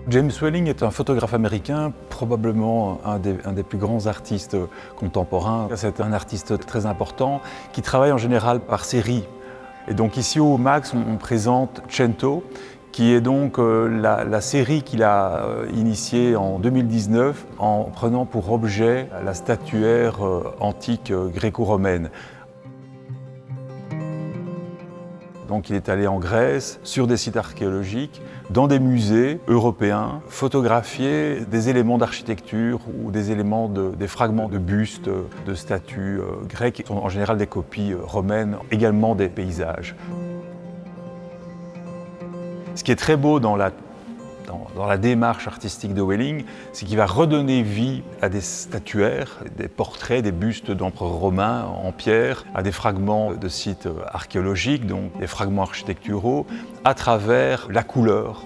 James Welling est un photographe américain, probablement un des plus grands artistes contemporains. C'est un artiste très important qui travaille en général par série. Et donc ici au MAX, on présente Cento, qui est donc la série qu'il a initiée en 2019 en prenant pour objet la statuaire antique gréco-romaine. Donc il est allé en Grèce, sur des sites archéologiques, dans des musées européens, photographier des éléments d'architecture ou des fragments de bustes, de statues grecques, qui sont en général des copies romaines, également des paysages. Ce qui est très beau dans la démarche artistique de Welling, c'est qu'il va redonner vie à des statuaires, des portraits, des bustes d'empereurs romains en pierre, à des fragments de sites archéologiques, donc des fragments architecturaux, à travers la couleur.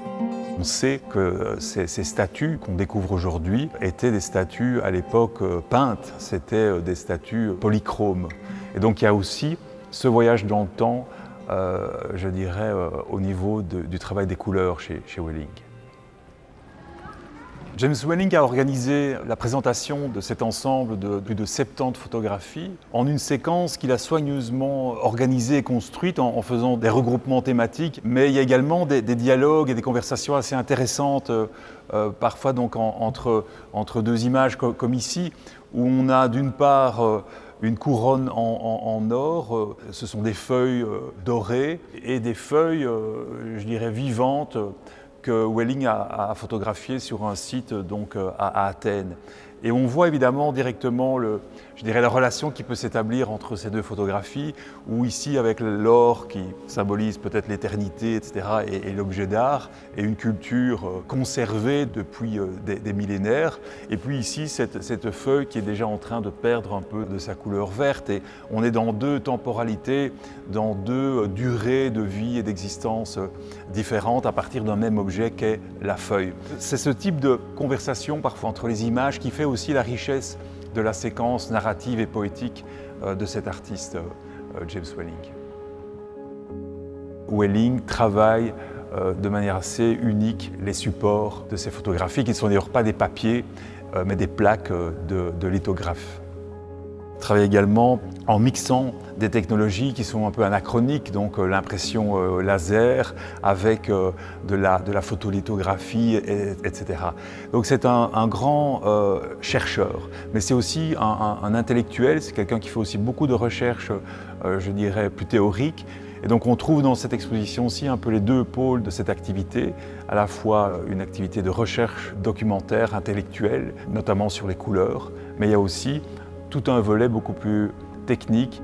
On sait que ces statues qu'on découvre aujourd'hui étaient des statues à l'époque peintes, c'était des statues polychromes. Et donc il y a aussi ce voyage dans le temps, je dirais, au niveau du travail des couleurs chez Welling. James Welling a organisé la présentation de cet ensemble de plus de 70 photographies en une séquence qu'il a soigneusement organisée et construite en faisant des regroupements thématiques, mais il y a également des dialogues et des conversations assez intéressantes, parfois donc entre deux images comme ici, où on a d'une part une couronne en or, ce sont des feuilles dorées et des feuilles, je dirais, vivantes, que Welling a photographié sur un site donc, à Athènes. Et on voit évidemment directement la relation qui peut s'établir entre ces deux photographies, où ici avec l'or qui symbolise peut-être l'éternité, etc., et l'objet d'art, et une culture conservée depuis des millénaires, et puis ici cette feuille qui est déjà en train de perdre un peu de sa couleur verte, et on est dans deux temporalités, dans deux durées de vie et d'existence différentes à partir d'un même objet qu'est la feuille. C'est ce type de conversation parfois entre les images qui fait aussi la richesse de la séquence narrative et poétique de cet artiste, James Welling. Welling travaille de manière assez unique les supports de ses photographies, qui ne sont d'ailleurs pas des papiers, mais des plaques de lithographes. Il travaille également en mixant des technologies qui sont un peu anachroniques, donc l'impression laser avec de la photolithographie, etc. Donc c'est un grand chercheur, mais c'est aussi un intellectuel, c'est quelqu'un qui fait aussi beaucoup de recherches, je dirais, plus théoriques. Et donc on trouve dans cette exposition aussi un peu les deux pôles de cette activité, à la fois une activité de recherche documentaire, intellectuelle, notamment sur les couleurs, mais il y a aussi tout un volet beaucoup plus technique